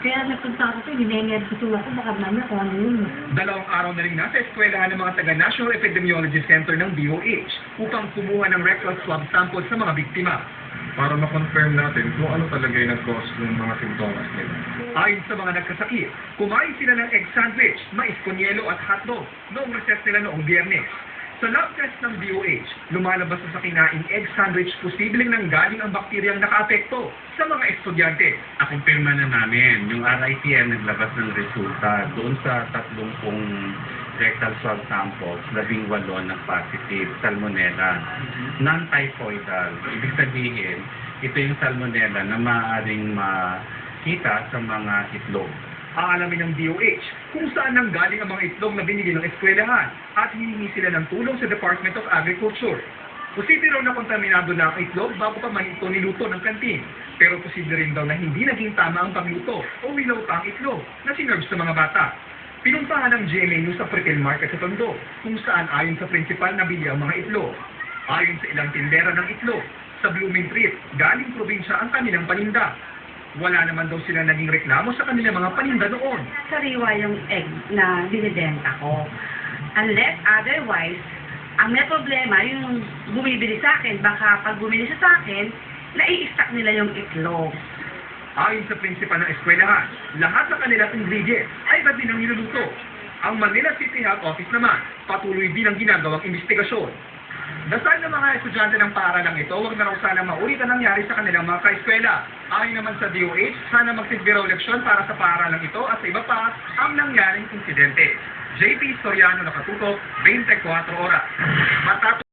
Kaya nagpunta ako ito, dinenervous ako, baka mamaya kung ano yun. 2 araw na rin nasa eskwelahan ng mga taga-National Epidemiology Center ng DOH upang kumuha ng rectal swab sample sa mga biktima. Para ma-confirm natin kung ano talaga yung nag-cause ng mga simptomas nila. Ayon sa mga nagkasakit, kumain sila ng egg sandwich, mais con yelo at hotdog noong recess nila noong Biyernes. Sa lab test ng DOH, lumalabas sa kinaing egg sandwich posibleng nanggaling ang bakteryang nakaapekto sa mga estudyante. Nakumpirma na namin, yung RITM naglabas ng resulta doon sa 30 rectal swab samples, 18 nag-positive, salmonella, non-typhoidal. Ibig sabihin, ito yung salmonella na maaaring makita sa mga itlog. Aalamin ng DOH kung saan nanggaling ang mga itlog na binili ng eskwelahan at hihingi sila ng tulong sa Department of Agriculture. Posible raw na kontaminado na ang itlog bago pa man ito niluto ng kantin. Pero posible rin daw na hindi naging tama ang pagluto o wilaw pa ang itlog na sinerve sa mga bata. Pinuntahan ng GMA News sa Pretel Market sa Tondo kung saan ayon sa principal nabili ang mga itlog. Ayon sa ilang tindera ng itlog, sa Blooming Treat, galing probinsya ang kanilang paninda. Wala naman daw sila naging reklamo sa kanilang mga paninda noon. Sariwa yung egg na binibenta ko. Unless otherwise, ang may problema yung bumibili sa akin, baka pag bumili siya sa akin, nai-stack nila yung itlog. Ayon sa prinsipal ng eskwelahan, lahat ng kanilang ingredients ay ba't din ang niluluto. Ang Manila City Health Office naman, patuloy din ang ginagawang investigasyon. Dasal ng mga estudyante ng paaralang ito, huwag na raw sana maulit ang nangyari sa kanilang mga kaeskwela. Ayon naman sa DOH, sana magsilbi raw leksyon para sa paaralang ito at sa iba pa ang nangyaring insidente. JP Soriano, nakatutok, 24 oras.